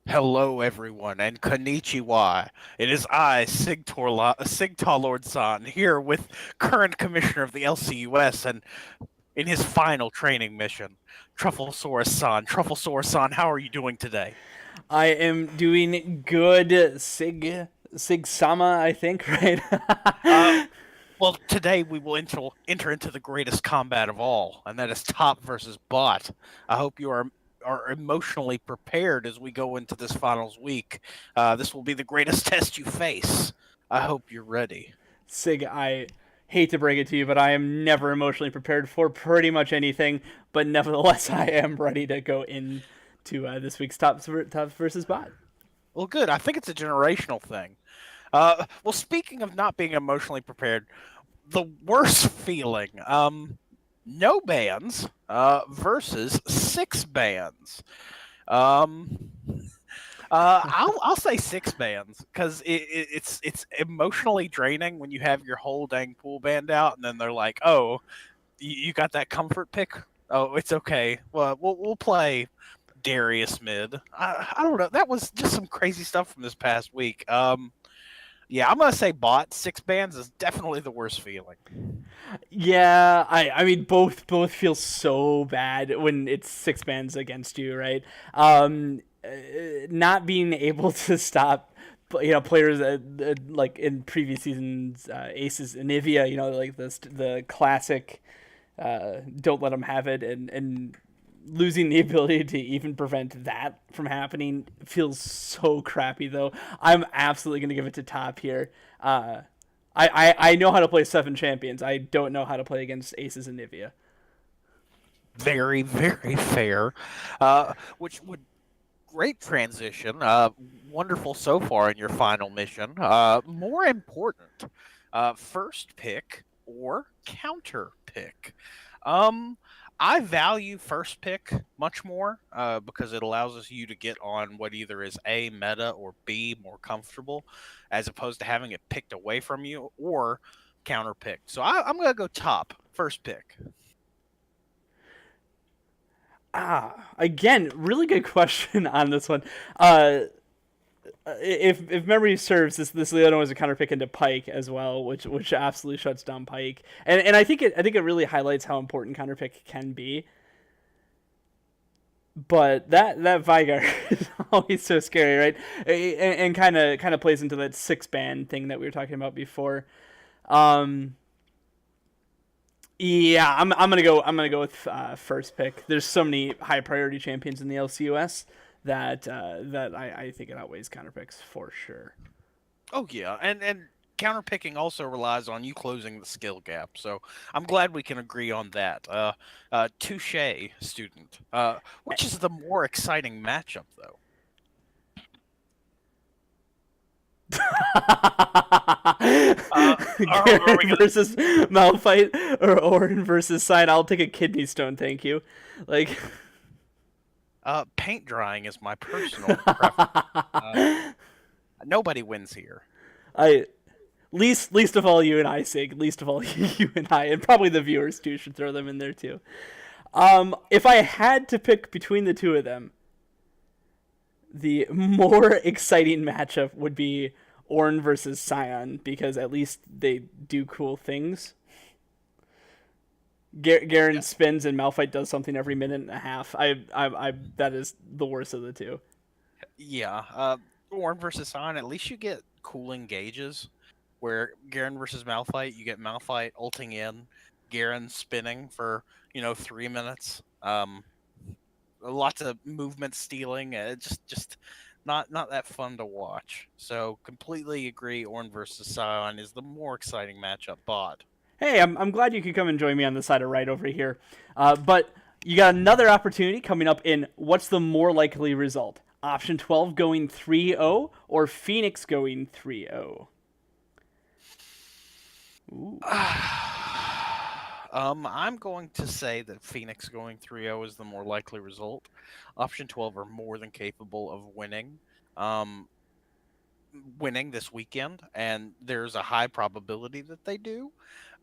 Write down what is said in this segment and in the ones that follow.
Hello, everyone, and konnichiwa. It is I, Sigtal Lord San, here with current commissioner of the LCUS, and in his final training mission, Trufflesaurus San. Trufflesaurus San, how are you doing today? I am doing good, Sig Sama, I think, right? Uh, well, today we will enter into the greatest combat of all, and that is top versus bot. I hope you are emotionally prepared as we go into this finals week. This will be the greatest test you face. I hope you're ready. Sig, I hate to break it to you, but I am never emotionally prepared for pretty much anything. But nevertheless, I am ready to go into this week's top versus bot. Well, good. I think it's a generational thing. Well, speaking of not being emotionally prepared, the worst feeling. No bands versus six bands. Um, I'll say six bands because it's emotionally draining when you have your whole dang pool band out and then they're like, oh, you got that comfort pick. Oh, it's okay. Well, we'll play Darius mid. I don't know. That was just some crazy stuff from this past week. Yeah, I'm gonna say bot six bands is definitely the worst feeling. Yeah, I mean both feel so bad when it's six bands against you, right? Not being able to stop players like in previous seasons, Aces and Nivea, like the classic don't let them have it, and losing the ability to even prevent that from happening feels so crappy. Though I'm absolutely going to give it to top here. I know how to play seven champions. I don't know how to play against Aces and Nivea. Very, very fair. Which would great transition. Wonderful so far in your final mission. More important, first pick or counter pick. Um, I value first pick much more because it allows us you to get on what either is A, meta, or B, more comfortable, as opposed to having it picked away from you or counter picked. So I'm going to go top, first pick. Again, really good question on this one. Uh, if memory serves, this Leona was a counter pick into Pike as well, which absolutely shuts down Pike, and I think it really highlights how important counter pick can be. But that Vigar is always so scary, right? And kind of plays into that six band thing that we were talking about before. Um, yeah, I'm gonna go with first pick. There's so many high priority champions in the LCUS that I think it outweighs counter picks for sure. Oh yeah, and counterpicking also relies on you closing the skill gap. So I'm glad we can agree on that. Touche, student. Which is the more exciting matchup, though? Are Garen we gonna? versus Malphite or Orin versus Sign. I'll take a kidney stone, thank you. Like, Paint drying is my personal preference. Uh, Nobody wins here. I least of all you and I, Sig. Least of all you and I, and probably the viewers too should throw them in there too. If I had to pick between the two of them, the more exciting matchup would be Ornn versus Scion because at least they do cool things. Garen Yeah, spins and Malphite does something every minute and a half. I that is the worst of the two. yeah. Orn versus Sign. At least you get cooling gauges. Where Garen versus Malphite, you get Malphite ulting in, Garen spinning for 3 minutes. Lots of movement stealing. Just not that fun to watch. So completely agree. Ornn versus Sion is the more exciting matchup. Bot. Hey, I'm glad you could come and join me on the side of right over here. But you got another opportunity coming up in what's the more likely result? Option 12 going 3-0 or Phoenix going 3-0? Ooh. I'm going to say that Phoenix going 3-0 is the more likely result. Option 12 are more than capable of Um, winning this weekend, and there's a high probability that they do.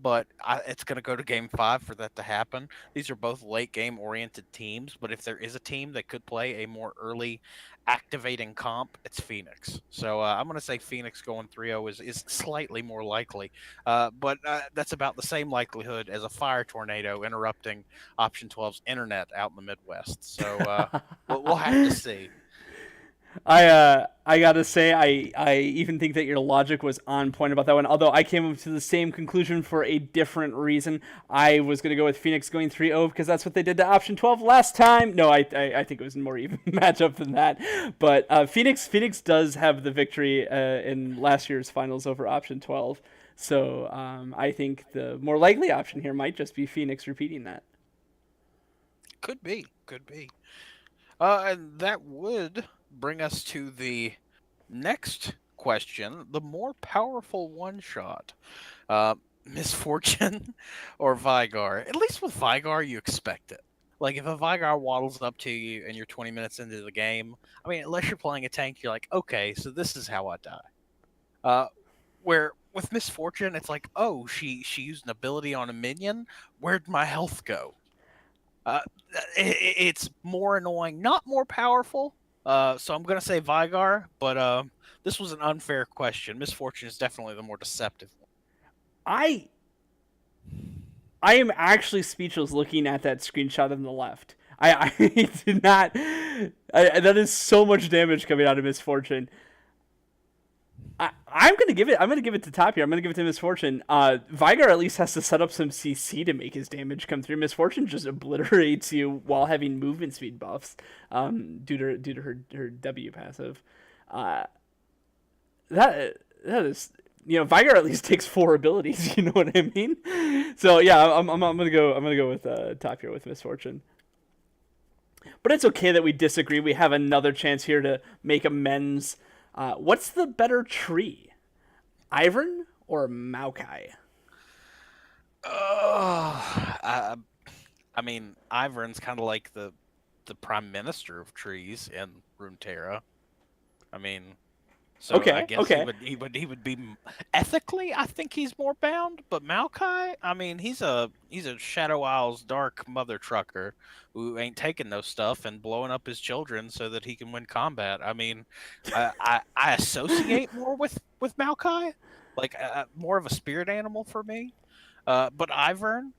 But it's going to go to game 5 for that to happen. These are both late game oriented teams, but if there is a team that could play a more early activating comp, it's Phoenix. So I'm going to say Phoenix going 3-0 is slightly more likely. But that's about the same likelihood as a fire tornado interrupting Option 12's internet out in the Midwest. So we'll have to see. I gotta say I even think that your logic was on point about that one. Although I came to the same conclusion for a different reason. I was gonna go with Phoenix going 3-0 because that's what they did to Option 12 last time. No, I think it was a more even matchup than that. But Phoenix does have the victory in last year's finals over Option 12. So I think the more likely option here might just be Phoenix repeating that. Could be, could be. And that would bring us to the next question, the more powerful one shot. Misfortune or Vigar? At least with Vigar, you expect it. Like, if a Vigar waddles up to you and you're 20 minutes into the game, I mean, unless you're playing a tank, you're like, okay, so this is how I die. Where with Misfortune, it's like, oh, she used an ability on a minion. Where'd my health go? Uh, it's more annoying, not more powerful. So I'm gonna say Vigar, but this was an unfair question. Misfortune is definitely the more deceptive one. I I am actually speechless looking at that screenshot on the left. I did not. That is so much damage coming out of Misfortune. I'm gonna give it. I'm gonna give it to top here. I'm gonna give it to Misfortune. Vigar at least has to set up some CC to make his damage come through. Misfortune just obliterates you while having movement speed buffs, due to her W passive. That is, Vigar at least takes 4 abilities. You know what I mean? So yeah, I'm gonna go with top here with Misfortune. But it's okay that we disagree. We have another chance here to make amends. What's the better tree, Ivern or Maokai? I mean, Ivern's kind of like the prime minister of trees in Runeterra. I mean, so Okay, I guess okay. he would be ethically. I think he's more bound. But Maokai, I mean, he's a Shadow Isles dark mother trucker who ain't taking no stuff and blowing up his children so that he can win combat. I mean, I associate more with Maokai, like more of a spirit animal for me. But Ivern,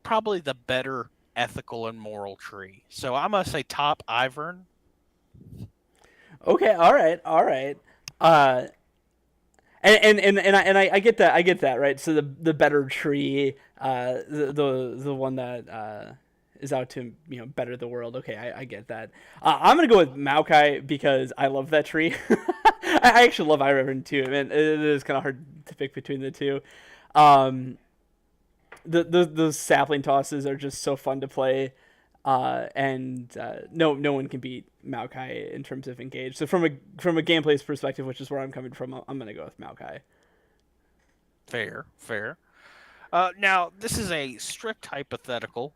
probably the better ethical and moral tree. So I'm gonna say top Ivern. Okay, all right, all right. Uh, and I get that, right. So the better tree, the one that is out to better the world. Okay, I get that. I'm gonna go with Maokai because I love that tree. I actually love Ivern too. I mean, it is kind of hard to pick between the two. Um, the sapling tosses are just so fun to play. And no one can beat Maokai in terms of engage. So from a gameplay perspective, which is where I'm coming from, I'm gonna go with Maokai. Fair, fair. Now, this is a strict hypothetical.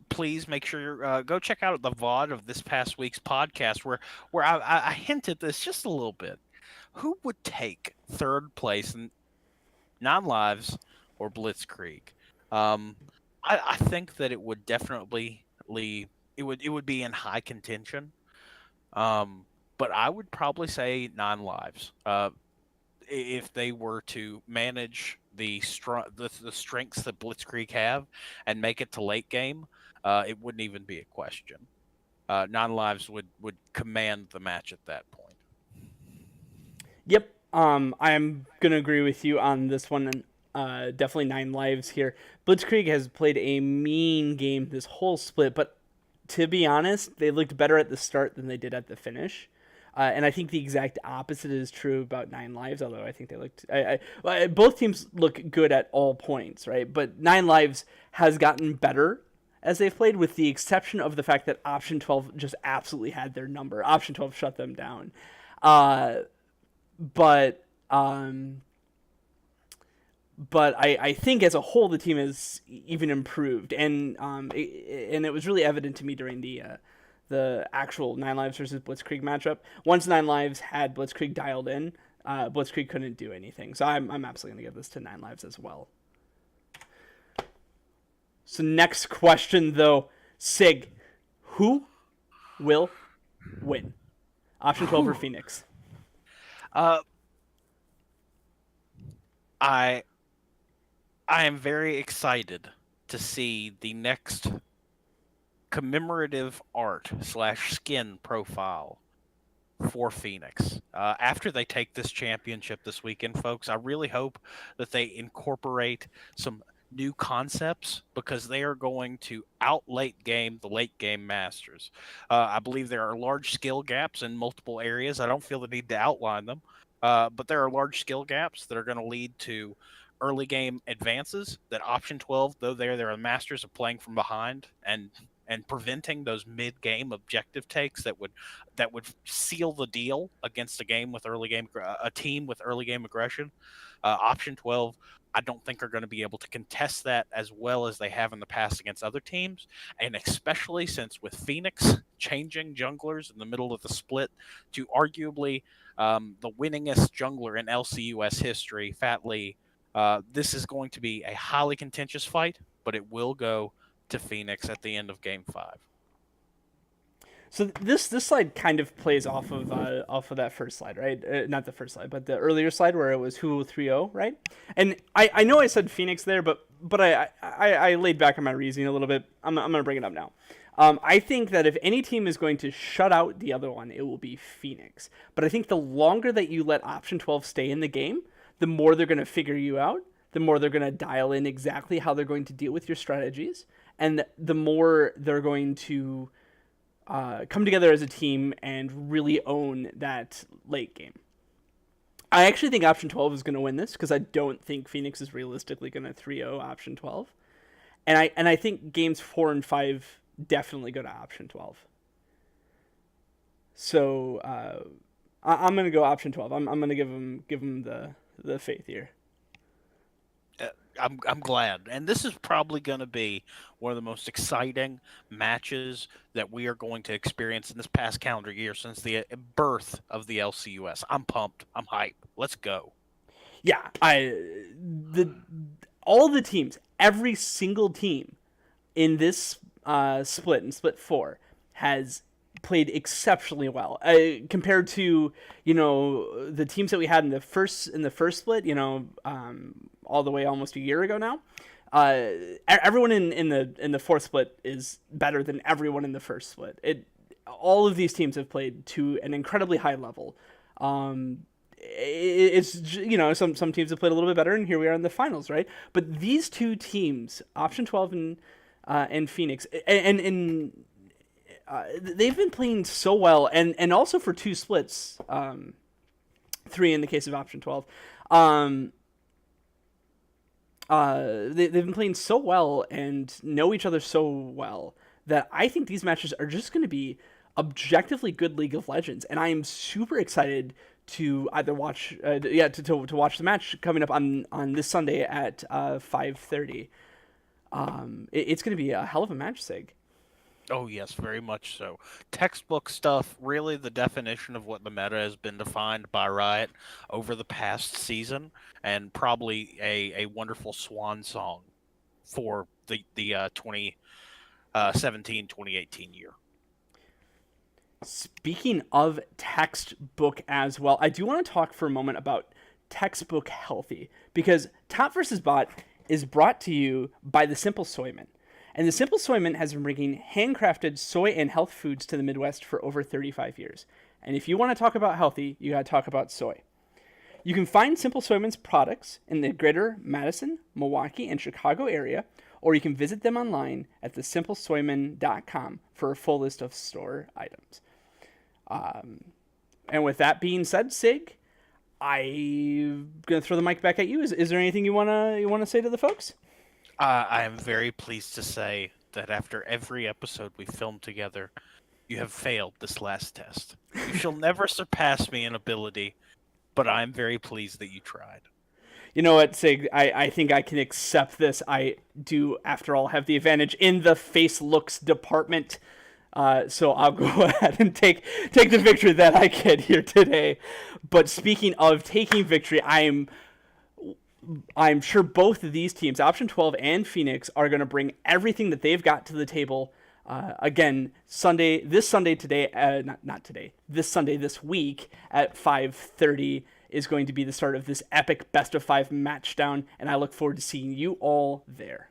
Please make sure you go check out the VOD of this past week's podcast where I hinted this just a little bit. Who would take third place in non-lives or Blitzkrieg? I think that it would definitely it would be in high contention. But I would probably say non-lives. If they were to manage the strengths that Blitzkrieg have and make it to late game, it wouldn't even be a question. Non-lives would command the match at that point. Yep. I'm gonna agree with you on this one. Definitely 9 lives here. Blitzkrieg has played a mean game this whole split, but to be honest, they looked better at the start than they did at the finish. And I think the exact opposite is true about 9 lives. Although I think they looked, both teams look good at all points, right? But 9 lives has gotten better as they've played, with the exception of the fact that Option 12 just absolutely had their number. Option 12 shut them down. But I think as a whole the team has even improved, and it was really evident to me during the actual 9 lives versus Blitzkrieg matchup. Once 9 lives had Blitzkrieg dialed in, Blitzkrieg couldn't do anything. So I'm absolutely gonna give this to 9 lives as well. So next question though, Sig, who will win? Option 12 or Phoenix? Uh, I I am very excited to see the next commemorative art slash skin profile for Phoenix. After they take this championship this weekend, folks, I really hope that they incorporate some new concepts because they are going to out late game the late game masters. I believe there are large skill gaps in multiple areas. I don't feel the need to outline them, but there are large skill gaps that are going to lead to early game advances that option 12, though they're the masters of playing from behind and preventing those mid game objective takes that would seal the deal against a team with early game aggression. Option 12, I don't think are going to be able to contest that as well as they have in the past against other teams, and especially since with Phoenix changing junglers in the middle of the split to arguably the winningest jungler in LCUS history, Fat Lee. This is going to be a highly contentious fight, but it will go to Phoenix at the end of Game 5. So this slide kind of plays off of that first slide, right? Not the first slide, but the earlier slide where it was who will 3-0, right? And I know I said Phoenix there, but I laid back on my reasoning a little bit. I'm gonna bring it up now. I think that if any team is going to shut out the other one, it will be Phoenix. But I think the longer that you let option 12 stay in the game, the more they're going to figure you out, the more they're going to dial in exactly how they're going to deal with your strategies, and the more they're going to come together as a team and really own that late game. I actually think option 12 is going to win this because I don't think Phoenix is realistically going to 3-0 option 12. And I think games 4 and 5 definitely go to option 12. So I'm going to go option 12. I'm going to give them the faith here. I'm glad, and this is probably going to be one of the most exciting matches that we are going to experience in this past calendar year since the birth of the LCUS. I'm pumped. I'm hyped. Let's go. Yeah, all the teams, every single team in this split, in split 4, has played exceptionally well compared to the teams that we had in the first split. All the way almost a year ago now. Everyone in the fourth split is better than everyone in the first split. All of these teams have played to an incredibly high level. It's some teams have played a little bit better, and here we are in the finals, right? But these two teams, option 12 and Phoenix, and they've been playing so well, and also for 2 splits, 3 in the case of option 12. They've been playing so well and know each other so well that I think these matches are just going to be objectively good League of Legends, and I am super excited to either watch, to watch the match coming up on this Sunday at 5:30. It's going to be a hell of a match, Sig. Oh, yes, very much so. Textbook stuff, really the definition of what the meta has been defined by Riot over the past season, and probably a wonderful swan song for the 2017-2018 year. Speaking of textbook as well, I do want to talk for a moment about textbook healthy, because Top vs. Bot is brought to you by the Simple Soyman. And the Simple Soyman has been bringing handcrafted soy and health foods to the Midwest for over 35 years. And if you want to talk about healthy, you got to talk about soy. You can find Simple Soyman's products in the greater Madison, Milwaukee, and Chicago area, or you can visit them online at thesimplesoyman.com for a full list of store items. And with that being said, Sig, I'm going to throw the mic back at you. Is there anything you want to say to the folks? I am very pleased to say that after every episode we filmed together, you have failed this last test. You shall never surpass me in ability, but I'm very pleased that you tried. You know what, Sig? I think I can accept this. I do, after all, have the advantage in the face looks department. So I'll go ahead and take the victory that I get here today. But speaking of taking victory, I'm sure both of these teams, Option 12 and Phoenix, are going to bring everything that they've got to the table Again, this Sunday today, not today, this Sunday this week at 5:30 is going to be the start of this epic best of 5 match down, and I look forward to seeing you all there.